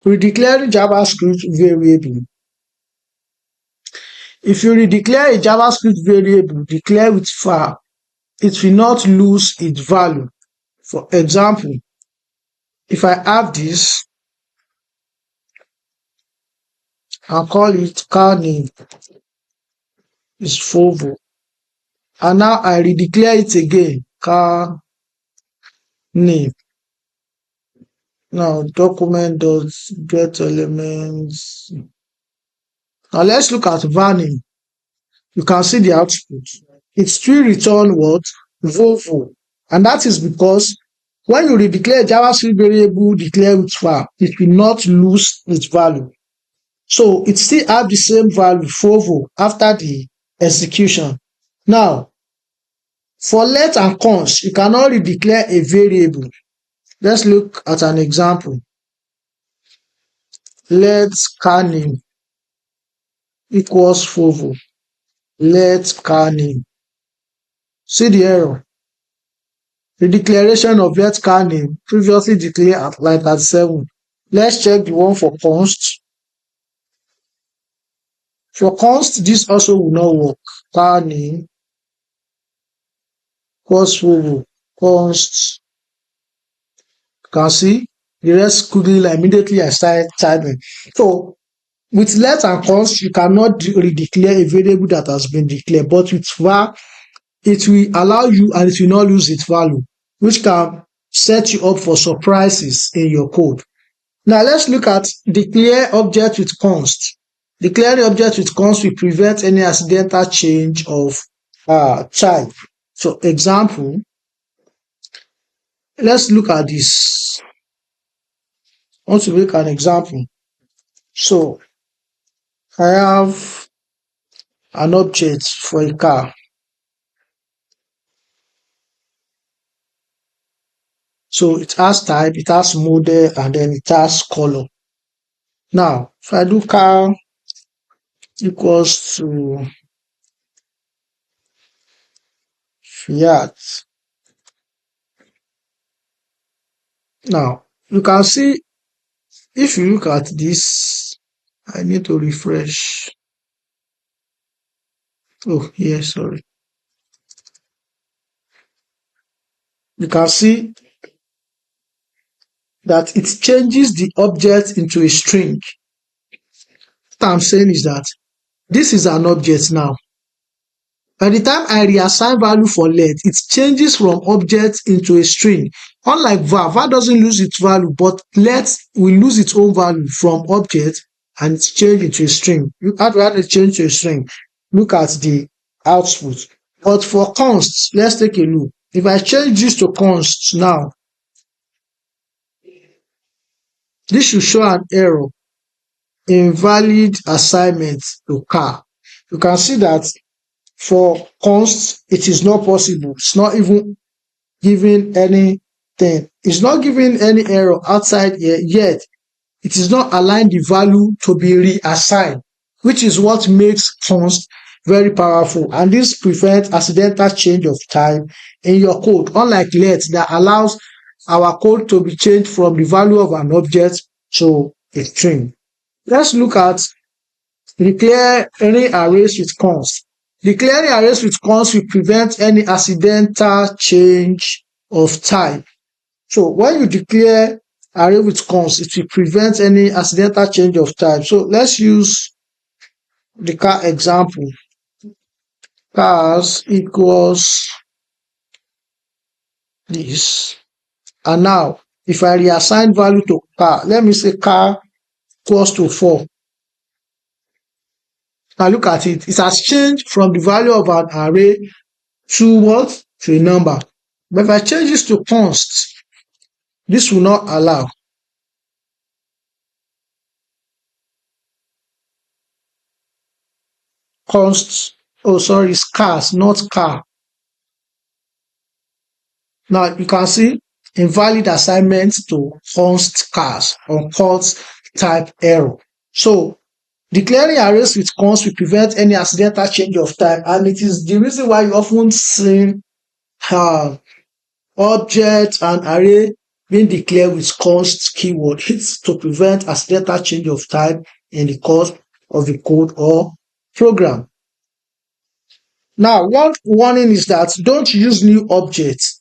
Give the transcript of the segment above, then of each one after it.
Redeclaring JavaScript variable. If you redeclare a JavaScript variable declared with var, it will not lose its value. For example, if I have this, I'll call it car name is Volvo, and now I redeclare it again, car name. Now document does get elements. Now let's look at var name. You can see the output. It still return what? Volvo. And that is because when you redeclare a JavaScript variable declared with var, it will not lose its value. So it still have the same value, Volvo, after the execution. Now, for let and const, you can only declare a variable. Let's look at an example. Let car name equals Volvo. Let car name. See the error. The declaration of let car name previously declared at line 37. Let's check the one for const. For const, this also will not work. Car name equals Volvo. Const. You can see the rest quickly immediately I started typing. So with let and const, you cannot redeclare a variable that has been declared, but with var, it will allow you and it will not lose its value, which can set you up for surprises in your code. Now let's look at declare object with const. Declaring object with const will prevent any accidental change of type. So example, let's look at this. I want to make an example. So I have an object for a car. So it has type, it has model, and then it has color. Now, if I do car equals to Fiat. Now, you can see, if you look at this, I need to refresh. Oh, yeah, sorry. You can see that it changes the object into a string. What I'm saying is that this is an object now. By the time I reassign value for let, it changes from object into a string. Unlike var doesn't lose its value, but let will lose its own value from object and it's changed into a string. You have to change to a string. Look at the output. But for const, let's take a look. If I change this to const now, this should show an error. Invalid assignment to car. You can see that for const, it is not possible. It's not even giving anything. It's not giving any error outside here yet. It is not aligned the value to be reassigned, which is what makes const very powerful. And this prevents accidental change of type in your code, unlike let that allows our code to be changed from the value of an object to a string. Let's look at declaring arrays with const. Declaring arrays with const will prevent any accidental change of type. So when you declare array with const, it will prevent any accidental change of type. So let's use the car example. Cars equals this. And now, if I reassign value to car, let me say car equals to 4. Now look at it. It has changed from the value of an array to what? To a number. But if I change this to const, this will not allow. Const, oh sorry, it's cars, not car. Now you can see invalid assignment to const cars or const type error. So declaring arrays with const will prevent any accidental change of type, and it is the reason why you often see object and array being declared with const keyword. It's to prevent accidental change of type in the course of the code or program. Now, one warning is that don't use new objects.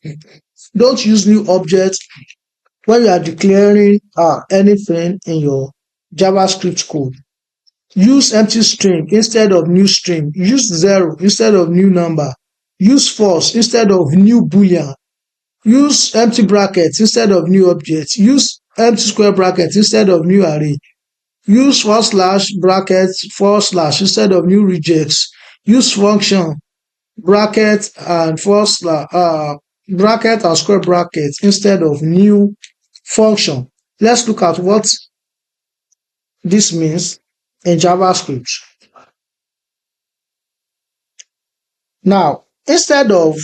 Don't use new objects when you are declaring anything in your JavaScript code. Use empty string instead of new string. Use zero instead of new number. Use false instead of new boolean. Use empty brackets instead of new objects. Use empty square brackets instead of new array. Use forward slash brackets forward slash instead of new regex. Use function bracket and forward slash bracket and square brackets instead of new function. Let's look at what this means in JavaScript. Now, instead of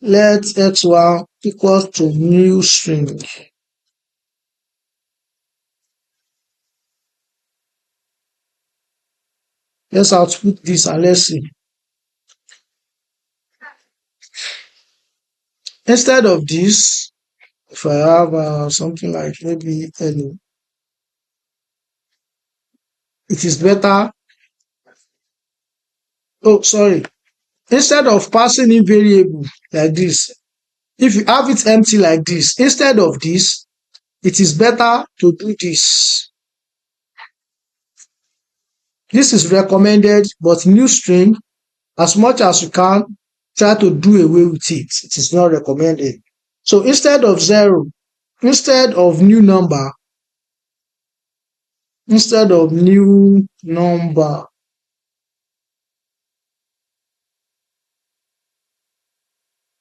let x1 equals to new string, let's output this and let's see. Instead of this, if I have something like maybe hello, it is better. Oh, sorry. Instead of passing in variable like this, if you have it empty like this, instead of this, it is better to do this. This is recommended, but new string, as much as you can, try to do away with it. It is not recommended. So instead of zero, instead of new number,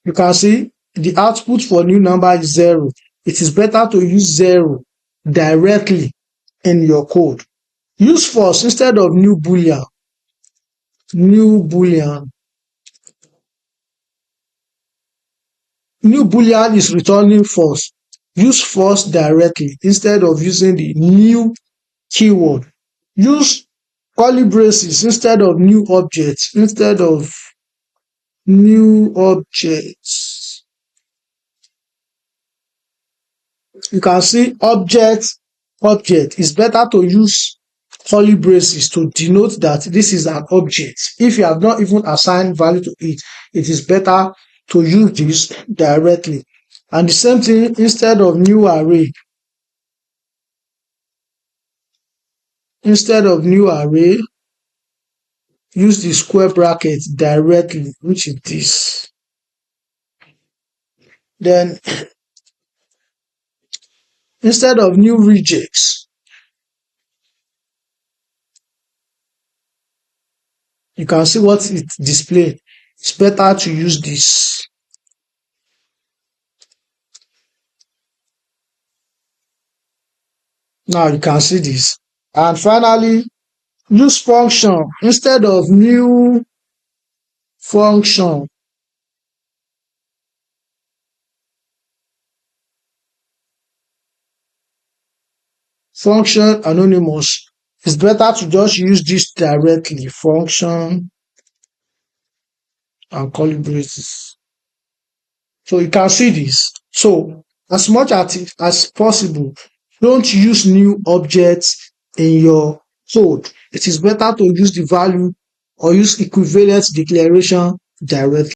you can see the output for new number is zero. It is better to use zero directly in your code. Use false instead of new boolean. New boolean is returning false. Use false directly instead of using the new keyword. Use curly braces instead of new objects. You can see object is better to use curly braces to denote that this is an object. If you have not even assigned value to it, it is better to use this directly. And the same thing instead of new array. Instead of new array, use the square bracket directly, which is this. Then instead of new regex, you can see what it displays. It's better to use this. Now you can see this. And finally, use function instead of new function. Function anonymous. It's better to just use this directly. Function and curly braces. So you can see this. So as much as possible, don't use new objects in your code. It is better to use the value or use equivalent declaration directly.